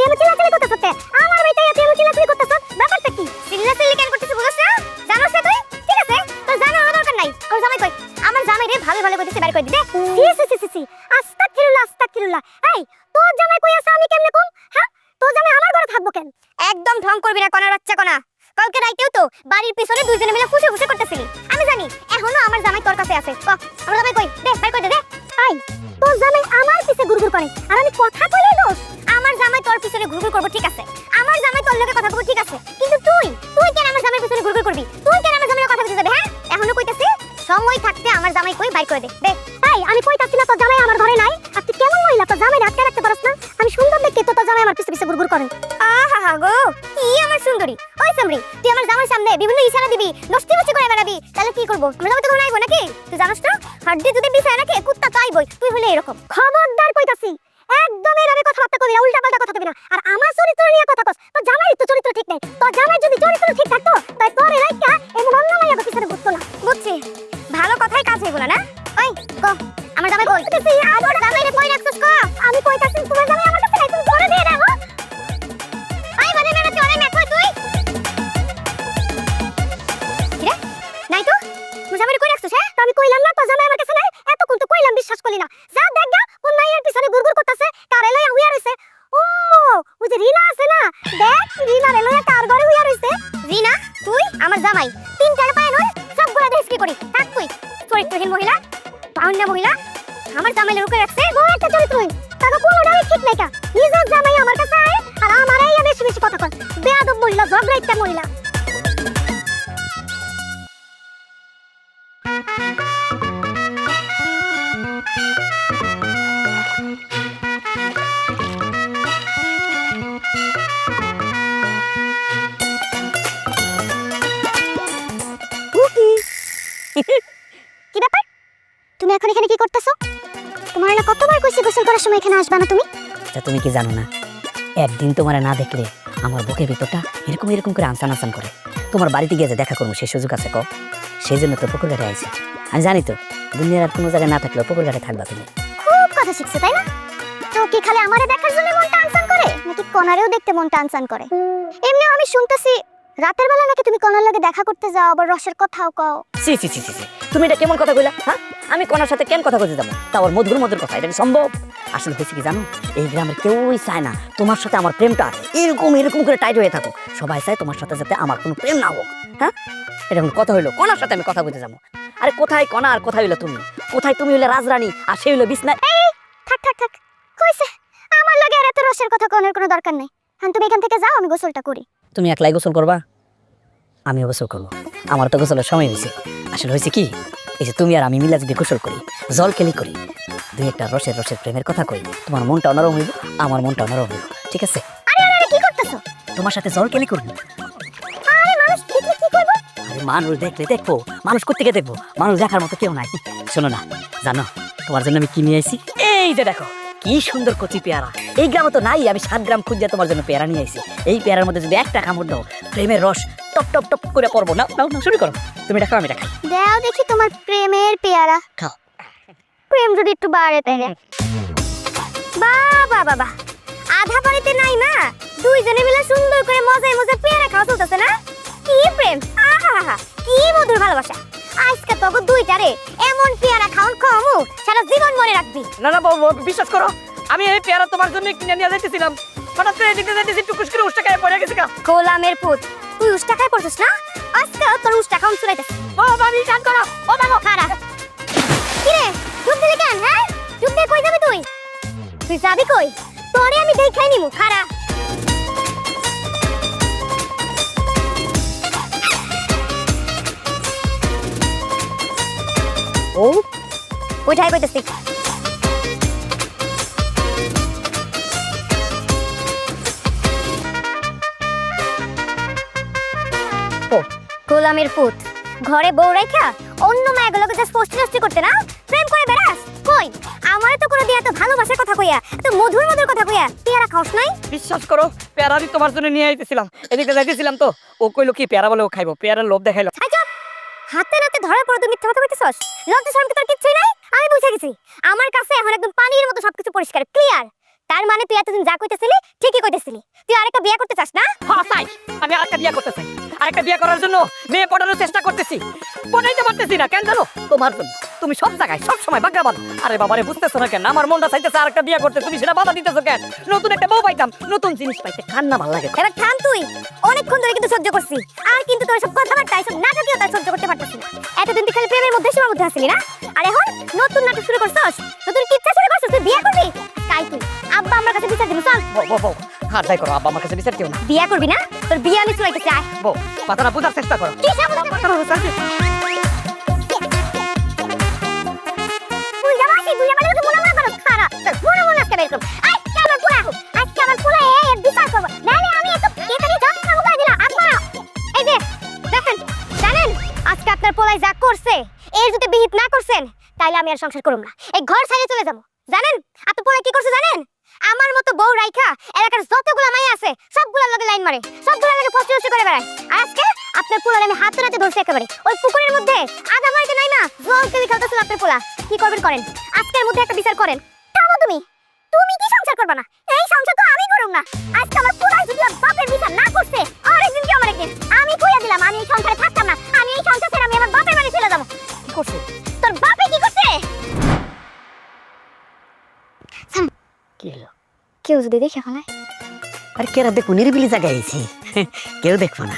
এমন চিল্লাচিল্লি করতেছ তে? আমার বেটা তুই এমন চিল্লাচিল্লি করতেছ? ব্যাপারটা কি? চিল্লাচিল্লি কেন করতেছ বুঝছ না? জানোস না তুই? ঠিক আছে, তোর জানার দরকার নাই। আমার জামাই কই? আমার জামাই রে ভালো ভালো কইতেছে বাইর করে দিতে। সি আস্তাগফিরুল্লাহ আস্তাগফিরুল্লাহ। এই তোর জামাই কই আছে আমি কেমনে কম? হ্যাঁ? তোর জামাই আমার ঘরে থাকবো কেন? একদম ঢং করবি না কনার বাচ্চা কনা। কালকে রাইতেও তো বাড়ির পিছনে দুইজনে মিলে ফুসে ফুসে করতেছিলি। আমি জানি এখনো আমার জামাই তোর কাছে আছে। ক আমার জামাই কই? দে বাইর করে দে। আই তোর জামাই আমার পিছে গুরগুর করে আর আমি কথা কইলে দোষ। আমার জামাই তোর পিছনে গুরগুর করব ঠিক আছে, আমার জামাই তোর লগে কথা কইব ঠিক আছে, কিন্তু তুই কেন আমার জামাইর পিছনে গুরগুর করবি? তুই কেন আমার জামাইর কথা কইতে যাবে? হ্যাঁ এখনো কইতাছি সময় থাকতে আমার জামাই কই বাইর করে দে। দে তাই আমি কইতাছি না তোর জামাই আমার ঘরে নাই, আর তুই কেমন মহিলা তোর জামাই আটকে রাখতে পারছ না? আমি সুন্দর দেখতে তো তোর জামাই আমার পিছে পিছে গুরগুর করে। আহা গো কি আমার সুন্দরী। ওই সামরি তুই আমার জামাইর সামনে বিভিন্ন ইশারা দিবি, নষ্টি বষ্টি করে বেড়াবি, তাহলে কি করব? আমার জামাই তো ঘরে আইবো নাকি? তুই জানোস না হাড্ডি যদি বিছায় রাখে কুত্তা তো আইবই। তুই হলে এরকম খবরদার কইতাছি, একদম এভাবে কথাবার্তা কবি না, উল্টা পাল্টা কথা কবি না। আর আমার চরিত্র নিয়ে কথা কস, তোর জামাইয়ের তো চরিত্র ঠিক নাই। তোর জামাই যদি চরিত্র ঠিক থাকতো তাই তোর এই রাইকা এমন অন্য মাইয়া পিছনে ঘুরতো না। বুঝছি, ভালো কথাই কাজ হইব না। ওই কো আমার জামাই কই? কইতাছি আমার জামাইরে কই রাখছস? কো আমি কইতাছি তোমার জামাই আমার কাছে নাই, তুমি ধরে দিয়ে দাও। আই মানে মেরে তুই অনেক কই তুই কি রে? নাই তো তুই জামাইরে কই রাখছস? হ্যাঁ তো আমি কইলাম না তোর জামাই আমার কাছে নাই, এতক্ষণ তো কইলাম বিশ্বাস করলি না। যা দেখ গা কোন মাইয়ার পিছনে গুরগুর করতেছে, কারে লইয়া হুইয়া রইছে। ও ওই যে রিনা আছে না, দেখ রিনা রে লইয়া কার ঘরে হুইয়া রইছে। রিনা তুই আমার জামাই, তিন টাকা পায় নয় সব গুলা দেশ কি করি? থাক তুই চরিত্রহীন মহিলা, পাউন্না মহিলা, আমার জামাইলে রুকে রাখছে। ও একটা চরিত্রহীন, তাকে কোনোটাই ঠিক নাই কা। নিজের জামাই আমার কাছে আয় আর আমারই বেশি বেশি কথা কয়। বেয়াদব মহিলা, ঝগড়াইতা মহিলা। কি ব্যাপার? তুমি এখন এখানে কি করতেছো? তোমার না কতবার কইছি গোসল করার সময় এখানে আসবা না তুমি? তা তুমি কি জানো না, একদিন তোমারে না দেখলে আমার বুকের ভিতরটা এরকম এরকম করে আনসান আনসান করে। তোমার বাড়িতে গিয়ে যে দেখা করবো সেই সুযোগ আছে ক? সেই জন্য তো পুকুর ঘাটে আইছি। আমি জানি তো দুনিয়ার আর কোনো জায়গায় না থাকলেও পুকুর ঘাটে থাকবা তুমি। খুব কথা শিখছো তাই না? তো কি খালি আমারে দেখার জন্য মনটা আনসান করে নাকি কনারেও দেখতে মনটা আনসান করে? এমনিও আমি শুনতেছি রাতের বেলা নাকি তুমি কনার লগে দেখা করতে যাও, আবার রসের কথাও কও। সি সি সি সি, তুমি এটা কেমন কথা কইলা? হ্যাঁ আমি কনার সাথে কেন কথা কইতে যাবো? তা ওর মধুর মধুর কথা, এটা কি সম্ভব? আসলে হয়েছে কি জানো, এই গ্রামের কেউই চায় না তোমার সাথে আমার প্রেমটা এরকম এরকম করে টাইট হয়ে থাকুক। সবাই চায় তোমার সাথে যাতে আমার কোনো প্রেম না হোক। হ্যাঁ এরকম কথা হইলো কনার সাথে আমি কথা বলতে যাবো? আরে কোথায় কনা আর কোথায় হইলো তুমি? কোথায় তুমি হইলে রাজরানী আর সে হইলো বিছনা। এই থাক থাক থাক, কইছে আমার লগে আর এত রসের কথা কোনের কোনো দরকার নাই। হ্যাঁ তুমি এখান থেকে যাও, আমি গোসলটা করি। তুমি একলাই গোসল করবা? আমিও গোসল করবো, আমার তো গোসলের সময় হয়েছে। আসলে হয়েছে কি, এই যে তুমি আর আমি মিলা যদি গোসল করি, জল খেলি করি, দুই একটা রসের রসের প্রেমের কথা কই, তোমার মনটা নরম হইব, আমার মনটা নরম হইব। ঠিক আছে? আরে আরে আরে, কি করতেছো? তোমার সাথে জল খেলি করবো। আরে মানুষ দেখলে কি করব? আরে মানুষ দেখলে দেখবো, মানুষ কোত্থেকে দেখবো, মানুষ দেখার মতো কেউ নাই। শোনো না, জানো তোমার জন্য আমি কি নিয়ে আইছি? এই যে দেখো কি সুন্দর কচি পেয়ারা, এই গ্রামে তো নাই। আমি 7 গ্রাম খুঁজে তোমার জন্য পেয়ারা নিয়ে আইছি। এই পেয়ারার মধ্যে যদি একটা কামড় দাও, প্রেমের রস টপ টপ টপ করে পড়বো। না নাও নাও, শুরু করো। তুমি এটা খাও, আমি এটা খাই। দাও দেখি তোমার প্রেমের পেয়ারা। খাও। প্রেম যদি একটু বাড়ে তাইলে। বাবা বাবা, আধা বাড়িতে নাই মা, দুইজনে মিলে সুন্দর করে মজায় মজায় পেয়ারা খাওয়া চলতেছে না? কি প্রেম, আহা কি মধুর ভালোবাসা। আজকে তবে দুইটারে এমন পেয়ারা খাওন কমু সারা জীবন মনে রাখবি। না না বিশ্বাস করো, আমি এই পেয়ারা তোমার জন্য কিনে নিয়ে যাইতেছিলাম, হঠাৎ করে এদিকে যাইতেছি, টুকুস করে উষ্টা খায় পড়ে গেছি। গোলামের পুত, তুই উষ্টা খাই পড়ছিস না? আজকে তোর উষ্টা খাওন চুরাইতেছে। ও বাবি শান্ত করো, ও বাবা খারা কি রে, চুপ দিলি কেন? হ্যাঁ চুপ দিয়ে কই যাবি তুই? তুই যাবি কই? তোরে আমি দেখাই নিমু, খারা। ও ওইটাই কইতেছি। গোলামের পুত, ঘরে বউ রেখা অন্য মায়াগুলোকে জাস্ট পোস্টি নষ্টি করতে না, প্রেম করে বেড়াস। কই আমারে তো করে দিয়া এত ভালোবাসার কথা কইয়া, এত মধুর মধুর কথা কইয়া পেয়ারা খাওস নাই? বিশ্বাস করো, পেয়ারা আমি তোমার জন্য নিয়ে আইতেছিলাম, এদিকে যাইতেছিলাম তো ও কইলো কি পেয়ারা বলে ও খাইবো, পেয়ারার লোভ দেখাইলো। হাতে নাতে ধরার পর তুই মিথ্যা কথা কইতেছস? লজ্জা শরম কি তোর কিচ্ছুই নাই? আমি বুঝে গেছি, আমার কাছে এখন একদম পানির মতো সবকিছু পরিষ্কার ক্লিয়ার। তার মানে তুই এতদিন যা কইতেছিলি ঠিকই কইতেছিলি তুই আরেকটা বিয়ে করতে চাস না? হ্যাঁ চাই, আমি আরেকটা বিয়ে করতে চাই। আরেকটা বিয়ে করার জন্য মেয়ে পটানোর চেষ্টা করতেছি, পটাইতে পারতেছি না। কেন জানো? তোমার জন্য। তুমি সব জায়গায় সব সময় বাগড়া বাঁধো। আরে বাবারে, বুঝতেছো না কেন? আমার মনটা চাইতেছে আরেকটা বিয়ে করতে, তুমি সেটা বাধা দিতেছো কেন? নতুন একটা বউ পাইতাম, নতুন জিনিস পাইতে কার না ভালো লাগে? এবার থাম তুই, অনেকক্ষণ ধরে কিন্তু সহ্য করছি, আর কিন্তু তোর সব কথাবার্তা এসব নাটকীয়তা সহ্য করতে পারতেছি না। এতদিন তুই খালি প্রেমের মধ্যে সীমাবদ্ধ আছিলি না, আর এখন নতুন নাটক শুরু করছস, নতুন কিচ্ছা শুরু করছস, তুই বিয়ে করবি? তাই তুই আব্বা আমার কাছে বিচার দিবি, চল। বউ হাত দাই করো, আব্বা আমার কাছে বিচার দিও না। বিয়ে করবি না? তোর বিয়ে আমি চুলাইতেছি, আয়। বউ কথাটা বোঝার চেষ্টা করো। কি সব তুই জামাসি, তুই আমার লোকে মনে মনে করো, খারাপ মনে মনে আজকে বের করব। আজকে আমার পোলা, আজকে আমার পোলা এর বিচার করব, নাহলে আমি একটু কেতানি যন্ত্রণা উগাই দিলাম। আপনারা এই যে দেখেন, জানেন আজকে আপনার পোলাই যা করছে, এর যদি বিহিত না করছেন তাইলে আমি আর সংসার করব না, এই ঘর ছেড়ে চলে যাব। জানেন আপনার পোলা কি করছে জানেন? আমার মতো বউ রাইখা এলাকার যতগুলা মাই আছে সবগুলার লগে লাইন মারে, সবগুলার লগে ফসফসি করে বেড়ায়। আর আজকে আপনার পোলার আমি হাতে নাতে ধরছি একেবারে, ওই পুকুরের মধ্যে আধা মাইতে নাই না জল খেলি খেলতেছিল আপনার পোলা। কি করবেন করেন, আজকের মধ্যে একটা বিচার করেন। থামো তুমি, তুমি কি সংসার করবে না? এই সংসার তো আমি করব না। আজকে আমার পোলা যদি ওর বাপের বিচার না করছে, আর একদিন কি আমার একদিন, আমি কইয়া দিলাম আমি এই সংসারে থাকতাম না, আমি এই সংসার ছেড়ে আমি আমার বাপের বাড়ি চলে যাব। কি করছে? তোর বাপে কি করছে? কি হলো? কেউ যদি দেখে ফেলায়? আরে কেরা দেখো, নিরিবিলি জায়গায় আইছি, কেউ দেখবো না।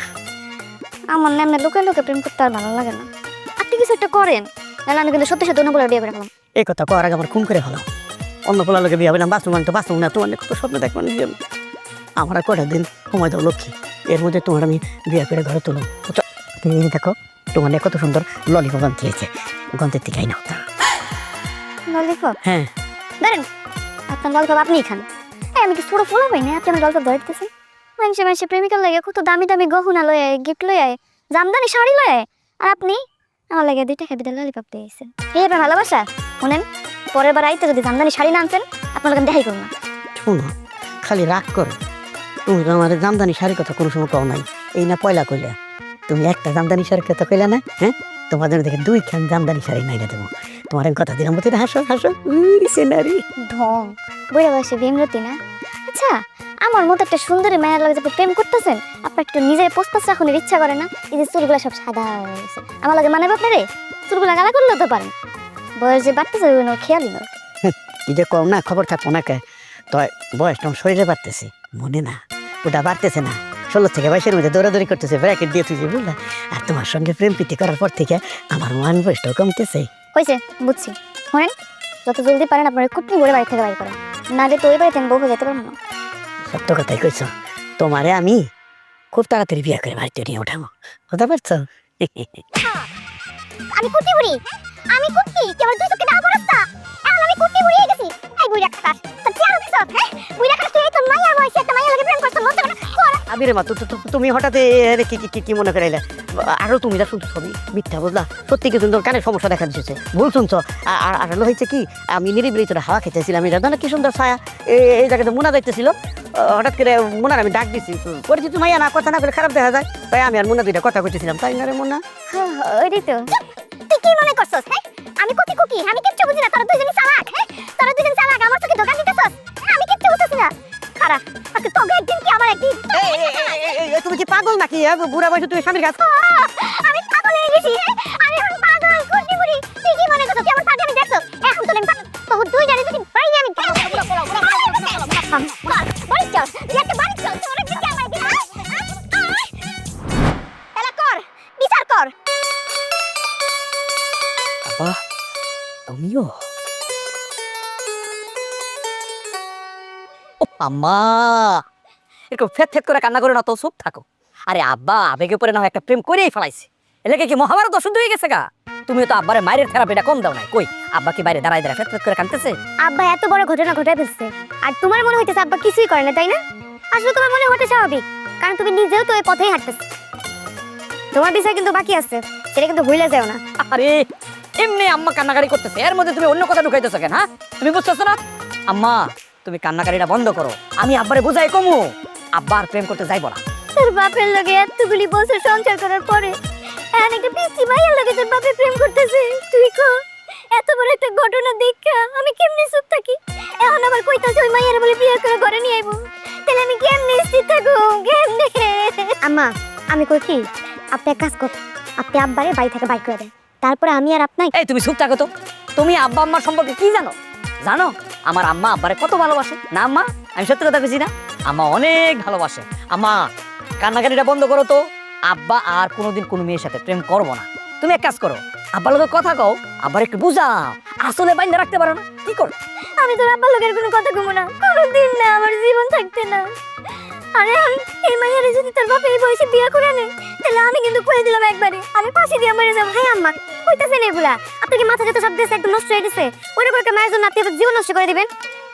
আমার না এমনি লোকে লোকে প্রেম করতে আর ভালো লাগে না, আপনি কিছু একটা করেন, নাহলে আমি কিন্তু সত্যি সত্যি অন্য পোলার বিয়ে করে ফেলাম। এই কথা করার আগে আমার খুন করে ভালো। অন্য পোলার লোকে বিয়ে হবে না, বাঁচবো তো বাঁচবো না। তোমার কত স্বপ্ন দেখবো না, আমার আর কটা দিন সময় দাও লক্ষ্মী, এর মধ্যে তোমার আমি বিয়ে করে ঘরে তুলো। তুমি দেখো তোমার কত সুন্দর ললিপপ আনতে হয়েছে, গন্তের থেকে আইনা। ললিপপ? হ্যাঁ ধরেন আপনার ললিপপ আপনিই খান। এই আমি কি ছোট ফুলা পাই না, আপনি আমার ললিপপ ধরে দিতেছেন? মানুষে মানুষে প্রেমিকার লাগে কত দামি দামি গহনা লয়ে আয়, গিফট লয়ে আয়, জামদানি শাড়ি লয়ে আয়, আর আপনি আমার লাগে 2 টাকা দিয়ে ললিপপ দিয়েছেন। এই আপনার ভালোবাসা? শুনেন, পরের বার আইতে যদি জামদানি শাড়ি না আনছেন আপনার লোক আমি দেখাই করুন না। শোনো, খালি রাগ করো। তুমি তো আমার জামদানি শাড়ির কথা কোনো সময় কও নাই, এই না পয়লা কইলে। তুমি একটা জামদানি শাড়ির কথা কইলে না, হ্যাঁ? তোমার জন্য দেখে 2 খান জামদানি শাড়ি মাইনা দেবো। তোমার আমি কথা দিলাম, বলতে হাসো হাসো সিনারি ঢং বইরা বয়সে ভীমরতি না। আচ্ছা, আমার মতো একটা সুন্দরী মায়ের লাগে যখন প্রেম করতেছেন, আপনার একটু নিজের পোস্টপাস রাখুনের ইচ্ছা করে না? এই যে চুলগুলা সব সাদা হয়ে গেছে, আমার লাগে মানাবে আপনারে? চুলগুলা গালা করলেও তো পারেন, বয়স যে বাড়তেছে ওই খেয়ালই নয়। এই যে কম না, খবর থাকবো না কে? তো বয়সটা আমার শরীরে বাড়তেছে, মনে না ওটা বাড়তেছে না। 16 থেকে 22-এর মধ্যে দৌড়াদৌড়ি করতেছে, ব্র্যাকেট দিয়ে তুই বুঝলা। আর তোমার সঙ্গে প্রেম প্রীতি করার পর থেকে আমার মান বয়সটাও কমতেছে। হয়েছে, বুঝছি। শোনেন, যত জলদি পারেন আপনার কুটনি করে বাড়ি থেকে বাইর করেন, না যে তো ওই বাড়িতে আমি বউ হয়ে যেতে পারবো না। সত্য কথাই কইছ, তোমারে আমি খুব তাড়াতাড়ি বিয়ে করে বাড়িতে নিয়ে ওঠাবো, বুঝতে পারছো? আমি কুটনি বুড়ি, আমি কুটনি কেবল 2 চোখে দাও রাস্তা, এখন আমি কুটনি বুড়ি হয়ে গেছি। এই বুড়ি একটা তো কি আর দিছ, হ্যাঁ? বুড়ি একটা তুই তো মাইয়া বয়সে একটা মাইয়া লাগে প্রেম করছ, লজ্জা করে না? আবিরে মা, তুমি হঠাৎ কি কি কি মনে করাইলে? আরো তুমি যা শুনছো সবই মিথ্যা, বুঝলা? সত্যি কি সুন্দর কানে সমস্যা দেখা দিচ্ছে, ভুল শুনছো। আর হলো হয়েছে কি, আমি নিরিবিলি তোরা হাওয়া খেতেছিলাম, আমি জানো না কি সুন্দর ছায়া এই জায়গাতে মুনা যাইতেছিল, হঠাৎ করে মুনার আমি ডাক দিছি। পরিচিত মাইয়া না, কথা না বলে খারাপ দেখা যায়, তাই আমি আর মুনা দুইটা কথা কইতেছিলাম, তাই না রে মুনা? ওইটাই তো। তুই কি মনে করছস? হ্যাঁ, আমি কুকি কুকি, আমি কিচ্ছু বুঝি না, তোরা দুইজনই চালাক। হ্যাঁ, তোরা দুইজন চালাক, আমার চোখে ধোঁকা দিতেছস। আমি কিচ্ছু বুঝতেছি না। খারাপ, আজকে তোকে একদিন কি আমার একদিন। তুমি কি পাগল নাকি? বুড়া বয়সে তুমি স্বামীর কাছে? আমি পাগল হয়ে গেছি। আমি এখন পাগল কুটনি বুড়ি। তুই কি মনে করছস তুই আমার পাগলামি দেখছস? এখন তো আমি তোর দুই জানি যদি বাইরে আমি বাড়ি চল, একটা বাড়ি চল, তোর একদিন কি আমার একদিন। এলা কর, বিচার কর। বাবা তুমিও? ও আম্মা, এরকম ফেট ফেট করে কান্না করে না তো, চুপ থাকো। আরে আব্বা আবেগে পরে না হয় একটা প্রেম করেই ফেলাইছে, এলাকে কি মহাভারত অশুদ্ধ হয়ে গেছে গা? তুমিও তো আব্বারে মায়ের থেরাপিটা কম দাও নাই। কই আব্বা কি বাইরে দাঁড়ায় দাঁড়ায় ফেট ফেট করে কাঁদতেছে? আব্বা এত বড় ঘটনা ঘটায় ফেলছে, আর তোমার মনে হইতেছে আব্বা কিছুই করে না, তাই না? আসলে তোমার মনে হতে স্বাভাবিক, কারণ তুমি নিজেও তো এই পথেই হাঁটতেছ। তোমার বিষয় কিন্তু বাকি আছে, সেটা কিন্তু ভুলে যাও না। আরে এমনি আম্মা কান্নাকারি করতেছে, এর মধ্যে তুমি অন্য কথা ঢুকাইতেছো কেন? হ্যাঁ, তুমি বুঝতেছো না? আম্মা তুমি কান্নাকারিটা বন্ধ করো, আমি আব্বারে বুঝাই কমু, আব্বা আর প্রেম করতে যাইব না। তোর বাপের লগে এতগুলি বছর সংসার করার পরে এখন একটা পিচ্চি মাইয়ার লগে তোর বাপে প্রেম করতেছে, তুই কো এত বড় একটা ঘটনা দেখা আমি কেমনে চুপ থাকি? এখন আবার কইতাছে ওই মাইয়ার বলে বিয়ে করে ঘরে নিয়ে আইবো, তাহলে আমি কি থাকুম কেমনে? আম্মা আমি কই কি আপনি এক কাজ কর, আপনি আব্বারে বাড়ি থেকে বাইর করে দেন, তারপরে আমি আর আপনাই। এই তুমি চুপ থাকো তো। তুমি আব্বা আম্মার সম্পর্কে কি জানো? জানো আমার আম্মা আব্বারে কত ভালোবাসে না? আম্মা আমি সত্যি কথা বলছি না, আম্মা অনেক ভালোবাসে। আম্মা কান্নাকাটিটা বন্ধ করো তো। আব্বা আর কোনোদিন কোনো মেয়ের সাথে প্রেম করবো না। তুমি এক কাজ করো, আব্বার লোকের কথা কও, আব্বার একটু বুঝাও, আসলে বাইন্দা রাখতে পারো না, কি করো? আমি তোর আব্বার লোকের কোনো কথা কমু না, কোনোদিন না, আমার জীবন থাকতে না। আরে এই মাইয়ারে যদি তোর বাপ এই বয়সে বিয়ে করে নেয়, তাহলে আমি কিন্তু কয়ে দিলাম একবারে আমি ফাঁসি দিয়ে মরে যাবো। হ্যাঁ আম্মা কইতাছেন এগুলা? আপনাকে মাথা যত সব দিয়েছে একদম নষ্ট হয়ে গেছে। ওরে করে মায়ের জন্য আপনি জীবন নষ্ট করে দিবেন?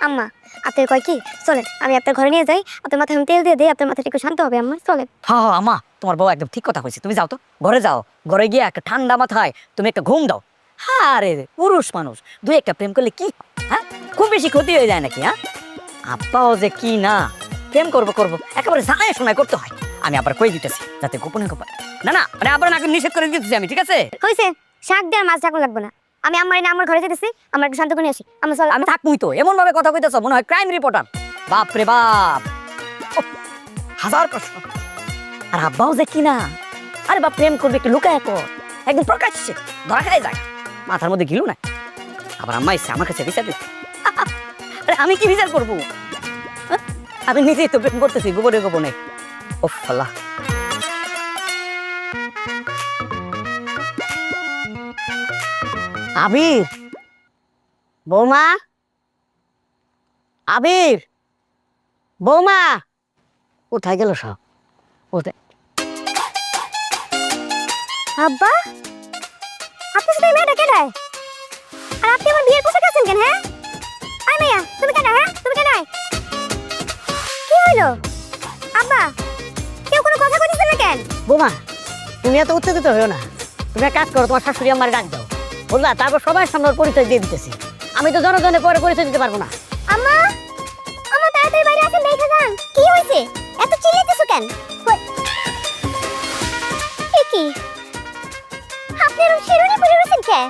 আম্মা আপনার কয় কি, চলেন আমি আপনার ঘরে নিয়ে যাই, আপনার মাথায় আমি তেল দিয়ে দিই, আপনার মাথাটা একটু শান্ত হবে। আম্মা চলেন। হ্যাঁ আম্মা তোমার বউ একদম ঠিক কথা কইছে, তুমি যাও তো, ঘরে যাও, ঘরে গিয়ে একটা ঠান্ডা মাথায় তুমি একটা ঘুম দাও। হ্যাঁ রে পুরুষ মানুষ দুই একটা প্রেম করলে কি, হ্যাঁ খুব বেশি ক্ষতি হয়ে যায় নাকি? হ্যাঁ আব্বাও যে কি না, প্রেম করবো করবো একেবারে জানায় শোনায় করতে হয়। আমি আবার কই দিতেছি যাতে গোপনে গোপনে, না না মানে আবার নাকি নিষেধ করে দিতেছি আমি, ঠিক আছে? হইছে, শাক দেওয়ার মাছ ঢাকুন লাগবে না। আমি আমার এনে আমার ঘরে যেতেছি, আমার একটু শান্ত করে নিয়ে আসি। আমরা চল। আমি থাকবই তো, এমন ভাবে কথা কইতেছ মনে হয় ক্রাইম রিপোর্টার। বাপ রে বাপ, উফ, হাজার প্রশ্ন। আর আব্বাও যে কি না, আরে বাপ প্রেম করবে একটু লুকায় কর, একদম প্রকাশ্যে ধরা খায় যায়, মাথার মধ্যে গিলু না। আবার আম্মা এসে আমার কাছে বিচার দিচ্ছে। আরে আমি কি বিচার করবো? হ্যাঁ? আমি নিজেই তো প্রেম করতেছি গোপনে গোপনে। ওফ আল্লাহ। আবির, বৌমা, আবির, বৌমা, কোথায় গেল সব? কোথায়? আব্বা আপনি শুধু এই মেয়েটা কেডায়? আর আপনি আমার বিয়ের পোশাক আছেন কেন? হ্যাঁ আই মাইয়া তুমি কেন? হ্যাঁ তুমি কেন? কি হইলো আব্বা? কেউ কোনো কথা কইতেছে না কেন? বৌমা তুমি এত উত্তেজিত হয়েও না, তুমি এক কাজ করো, তোমার শাশুড়ি আমার ডাক দাও, বুঝলা? তারপর সবাই সামনে ওর পরিচয় দিয়ে দিতেছি। আমি তো জনজনে পরে পরিচয় দিতে পারবো না। আম্মা আম্মা তাড়াতাড়ি বাইরে আসেন, দেখে যান। কি হইছে? এত চিল্লাইতেছো কেন? এ কি আপনি এরকম শিরোনি পরে রয়েছেন কে?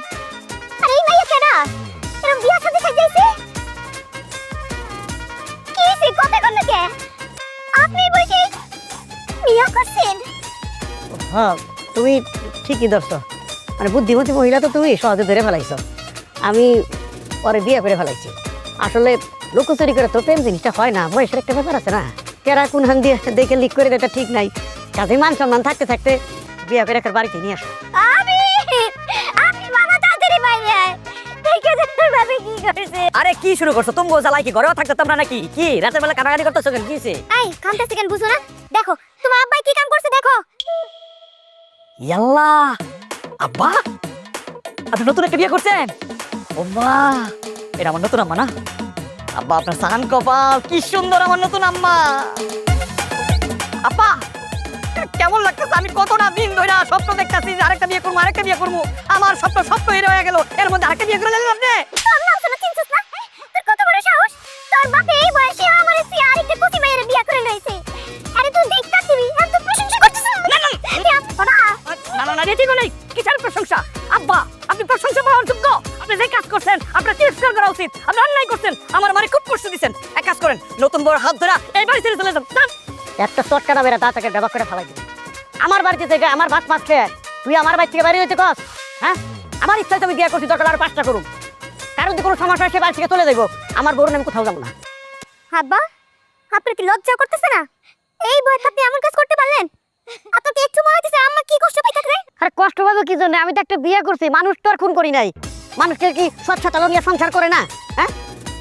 আর এই মাইয়া কেডা? এরকম বিয়া সাথে সাজাইছে? কি হইছে? কথা কন না কে? আপনি বসে বিয়া করছেন? হ্যাঁ তুমি ঠিকই ধরছো, মানে বুদ্ধিমতী মহিলা তো তুমি সহজে ধরে ফেলাইছো। আমি পরে বিয়ে করে ফেলাইছি। আসলে লুকোচুরি করে তো প্রেম জিনিসটা হয় না, বয়সের একটা ব্যাপার আছে না, কেরা কোন হান দিয়ে দেখে লিক করে এটা ঠিক নাই। কাজে মান সম্মান থাকতে থাকতে বিয়ে করে একটা বাড়িতে নিয়ে আসো। আমি আপনি বাবা তাড়াতাড়ি বাইরে আয়, দেখে যে তোর ভাবে কি করছে। আরে কি শুরু করছো? তুমি জ্বালাই কি ঘরেও থাকতে তোমরা নাকি? কি রাতের বেলা কাটাকাটি করতেছো কেন? কিছে? এই কামটা সেকেন্ড বুঝো না? দেখো তোমার আব্বাই কি কাম করছে দেখো। ইয়াল্লা আব্বা, আপনি নতুন একটা বিয়ে করছেন? ও মা, এটা আমার নতুন আম্মা না? আব্বা আপনার সান কপাল, কি সুন্দর আমার নতুন আম্মা। আব্বা কেমন লাগতেছে? আমি কতটা দিন ধরে স্বপ্ন দেখতেছি যে আরেকটা বিয়ে করবো, আরেকটা বিয়ে করবো। আমার স্বপ্ন স্বপ্ন হয়ে গেল, এর মধ্যে আরেকটা বিয়ে করে নিলেন আপনি। তোর নাম শুনে চিনছিস না? তোর কত বড় সাহস? তোর বাপে এই বয়সে আমার স্ত্রী আরেকটা কুচি মেয়ের বিয়ে করে লইছে। আরে তুই দেখতা দিবি, এত প্রশংসা করছিস না? না না না না, ঠিক নাই, কিসের প্রশংসা? আব্বা আপনি প্রশংসা পাওয়ার যোগ্য। আপনি যে কাজ করছেন আপনার তিরস্কার করা উচিত। আপনি অন্যায় করছেন, আমার মানে খুব কষ্ট দিচ্ছেন। এক কাজ করেন, নতুন বড় হাত ধরা এই বাড়ি ছেড়ে চলে যান। একটা চটকানা বেড়া তাকে ব্যবহার করে ফেলাই দিন। আমার বাড়িতে থেকে আমার ভাত মাছ খেয়ে তুই আমার বাড়ি থেকে বাইরে হইতে কস? হ্যাঁ আমার ইচ্ছা তুমি বিয়ে করছি, দরকার আর 5টা করুন। কারণ যদি কোনো সমস্যা হয় সে বাড়ি থেকে চলে যাবো, আমার বড় আমি কোথাও যাবো না। আব্বা আপনার কি লজ্জা করতেছে না? এই বয়সে আপনি এমন কাজ করতে পারলেন? আপনাকে একটু মনে হচ্ছে আম্মা কি কষ্ট পাই থাকবে? আরে কষ্ট পাবো কি জন্য? আমি তো একটা বিয়ে করছি, মানুষ তো আর খুন করি নাই। মানুষকে কি স্বচ্ছতা লইয়া সংসার করে না? হ্যাঁ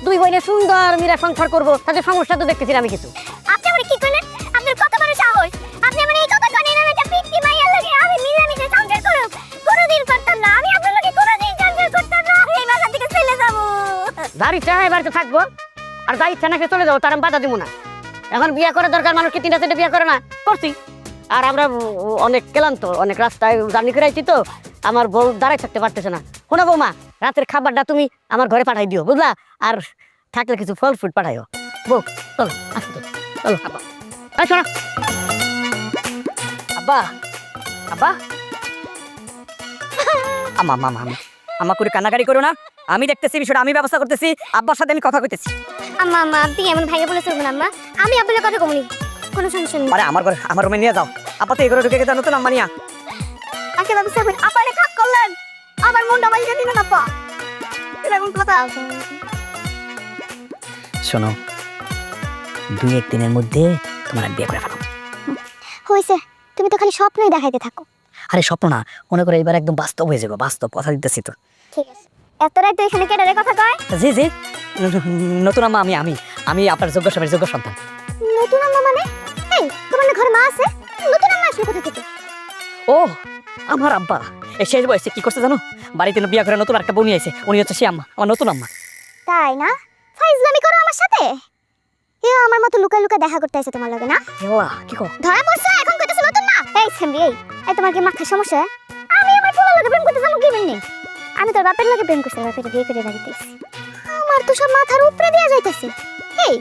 দুই বোনে সুন্দর মিরা সংসার করবো, তাদের সমস্যা তো দেখতেছি না আমি কিছু। আপনি আমার কি করলেন? আপনার কত বড় সাহস? আপনি আমার এই কথা কানে না, এটা পিটকি মাইয়ার লাগে আমি মিলামিশে সংসার করব। কোনোদিন করতাম না, আমি আপনার লগে কোনোদিন সংসার করতাম না। আমি এই বাসা থেকে চলে যাব। যার ইচ্ছা হয় বাড়িতে থাকবো, আর যার ইচ্ছা নাকি চলে যাবো, তার আমি বাধা দিব না। এখন বিয়ে করার দরকার, মানুষকে 3টা 4টে বিয়ে করে না, করছি। আর আমরা অনেক ক্লান্ত, অনেক রাস্তায় জার্নি করে আইছি তো, আমার বউ দাঁড়াই থাকতে পারতেছে না। শোনো বৌমা, রাতের খাবারটা তুমি আমার ঘরে পাঠাই দিও, বুঝলা? আর থাকলে কিছু ফল ফ্রুট পাঠাইও। বউ চলো, আসো তো, চলো। আব্বা এই শোনো, আব্বা আব্বা আমা মামা আমা করে কান্নাকাটি করো না, আমি দেখতেছি বিষয়টা, আমি ব্যবস্থা করতেছি। আব্বার সাথে আমি কথা কইতেছি। আম্মা আম্মা আপনি এমন ভাইয়া বলে চলবেন আম্মা, আমি আপনার কথা কমনি। কোনো সমস্যা নেই। আরে আমার ঘরে আমার রুমে নিয়ে যাও। আপা তো এই ঘরে ঢুকে গেছে নতুন আম্মা নিয়া। আচ্ছা বাবু সাহেব, আপারে কাক করলেন, আমার মনটা মাইকে দিলেন আপা। এরকম কথা। শোনো, 2-1 দিনের মধ্যে তোমার বিয়ে করে ফেলো। হয়েছে, তুমি তো খালি স্বপ্নই দেখাইতে থাকো। আরে স্বপ্ন না, মনে করে এবার একদম বাস্তব হয়ে যাবে, বাস্তব কথা দিতেছি তো। ঠিক আছে, এত রাত এখানে কেডারে কথা কয়? জি জি, নতুন আম্মা আমি আমি আমি আপনার যোগ্য স্বামীর যোগ্য সন্তান। নতুন আম্মা মানে? এই, তোমার না ঘরে মা আছে? নতুন আম্মা আসলো কোথা থেকে? ও আমার আব্বা এই শেষ বয়সে কি করছে জানো? বাড়িতে বিয়ে করে নতুন একটা বউ নিয়ে আইছে, উনি হচ্ছে সে আম্মা, আমার নতুন আম্মা। তাই না? ফাইজলামি করো আমার সাথে? আমার মতো লুকায় লুকায় দেখা করতে আসে তোমার লাগে না? এলা কি কো? ধরা পড়ছে এখন কইতেছ নতুন না? এই সেমরি, এই তোমার কি মাথায় সমস্যা? আমি আমার পোলার লাগে প্রেম করতে যাবো কি বলনি? আমি তোর বাপের লাগে প্রেম করছি, বাপের বিয়ে করে বাড়িতেছি। আমার তো সব মাথার উপরে দিয়ে যাইতেছে। এই,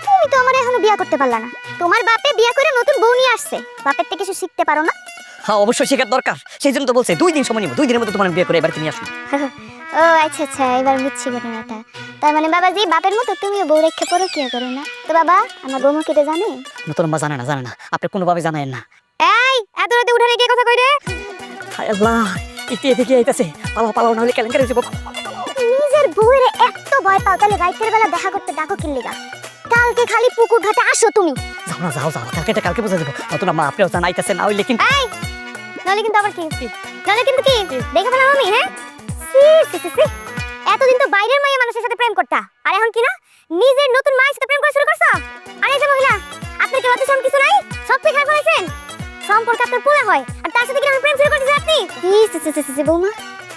তুমি তো আমার এখনো বিয়ে করতে পারলা না। তোমার বাপে বিয়ে করে নতুন বউ নিয়ে আসছে, বাপের থেকে কিছু শিখতে পারো না? হ্যাঁ অবশ্যই শেখার দরকার, সেই জন্য তো বলছে 2 দিন সময় নিব, 2 দিনের মধ্যে তোমার বিয়ে করে এবার তুমি আসো। ও আচ্ছা আচ্ছা, এবার বুঝছি ঘটনাটা। তার মানে বাবাজি বাপের মতো তুমিও বউ রেখে পড়ো কি করো না? তো বাবা, আমার বৌমা কেটে জানে? নতুন আম্মা জানে না, আপনি কোনোভাবে জানেন না। এই, এত রাতে উঠে রেখে কথা কই রে? হায় আল্লাহ, ইতি এদিকে আইতাছে, পালাও পালাও না হলে কেলেঙ্কারি হয়ে যাবো। নিজের বউয়ের এত ভয় পাও, তাহলে রাতের বেলা দেখা করতে ডাকো কি লিগা? কালকে খালি পুকুর ঘাটে আসো তুমি। যাও না, যাও কালকে বুঝে যাবো। নতুন আম্মা আপনিও জানাইতেছেন না হইলে কিন্তু এই, নালে কিন্তু আবার কি? নালে কিন্তু কি? দেখে ফেলাম আমি, হ্যাঁ? সি সি সি সি, এতদিন তো বাইরের মাইয়া মানুষের সাথে প্রেম করতা, আর এখন কি না নিজের নতুন মায়ের সাথে প্রেম করা শুরু করছো? আরে এই যে মহিলা, আপনার কি লজ্জা কিছু নাই? সব কি খারাপ হয়েছেন? সম্পর্কে আপনার পোলা হয়, আর তার সাথে কি আমি প্রেম শুরু করতেছি আপনি? সি সি সি সি বৌমা,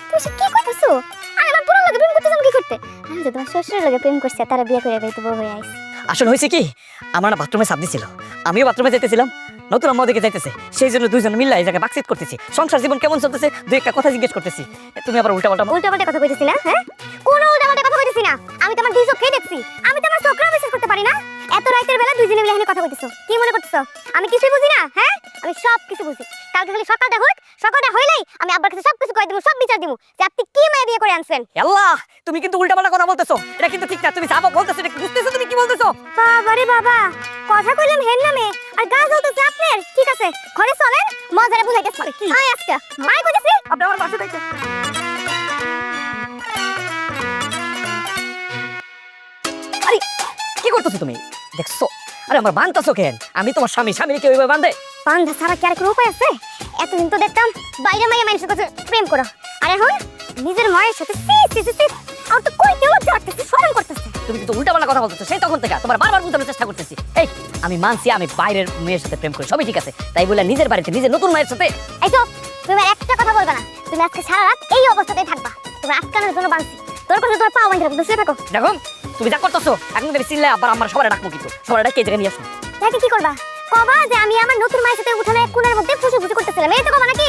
তুমি সব কি করতেছো? আরে আমার পোলা লাগে প্রেম করতেছেন কি করতে? আমি তো তোমার শ্বশুরের লাগে প্রেম করছি, তারা বিয়ে করে বাড়িতে বউ হয়ে আইছে। আসলে হয়েছে কি, আমার না বাথরুমে চাপ দিছিল, আমিও বাথরুমে যাইতেছিলাম, নতুন আম্মা ওদিকে যাইতেছে, সেই জন্য দুইজন মিল্লা এই জায়গায় বাকচিত করতেছি, সংসার জীবন কেমন চলতেছে 2-1টা কথা জিজ্ঞেস করতেছি। তুমি আবার উল্টাপাল্টা উল্টাপাল্টা কথা কইতেছি না? হ্যাঁ, কোনো উল্টাপাল্টা কথা কইতেছি না। আমি তোমার দুই চোখে দেখছি, আমি তোমার চোখেও বিশ্বাস করতে পারি না। এত রাতের বেলা দুইজনে মিলে এখানে কথা কইতেছো, কি মনে করতেছো আমি কিছুই বুঝি না? হ্যাঁ, আমি সব কিছু বুঝি। কালকে খালি সকালটা হোক, সকালটা হইলেই আমি আব্বার কাছে সব কিছু কই দেব, সব বিচার দিব যে আপনি কি মেয়ে বিয়ে করে আনছেন। আল্লাহ, তুমি কিন্তু উল্টাপাল্টা কথা বলতেছো, এটা কিন্তু ঠিক না। তুমি যা বলতেছো এটা বুঝতেছো তুমি কি বলতেছো? বাবারে বাবা, কথা কইলাম হেন নামে আর গা জ্বলতেছে আপনার। ঠিক আছে, ঘরে চলেন, মজারে বুঝাইতেছ কি? আয় আজকে মাই কইতেছি আপনি আমার পাশে থাকতে। আরে কি করতেছো তুমি? দেখছো? আরে আমার বাঁধতেছো কেন? আমি তোমার স্বামী, স্বামী কি ওইভাবে বাঁধে? বান্ধা ছাড়া কি আর কোনো উপায় আছে? এতদিন তো দেখতাম বাইরে মাইয়া মানুষের কাছে প্রেম করো, আর এখন নিজের মায়ের সাথে সি সি সি সি, আমার তো কইতে লজ্জা লাগতেছে, শরম করতেছে। তুমি কিন্তু উল্টাপাল্টা কথা বলতেছো সেই তখন থেকে, তোমার বারবার বুঝানোর চেষ্টা করতেছি। এই আমি মানছি আমি বাইরের মেয়ের সাথে প্রেম করি, সবই ঠিক আছে, তাই বলে নিজের বাড়িতে নিজের নতুন মায়ের সাথে? এই তো, তুমি আর একটা কথা বলবা না। তুমি আজকে সারা রাত এই অবস্থাতেই থাকবা, তোমার আটকানোর জন্য বাঁধছি। তোর কথা তোর পাও বাঁধতে বসে থাকো। দেখো তুমি যা করতেছো, এখন তুমি চিল্লে আবার আমার সবার ডাকবো, কিন্তু সবার ডাকে এই জায়গায় নিয়ে আসো। তাকে কি করবা? কবা যে আমি আমার নতুন মায়ের সাথে উঠানে এক কোণের মধ্যে ফুসু ফুসু করতেছিলাম, এই তো কবা নাকি?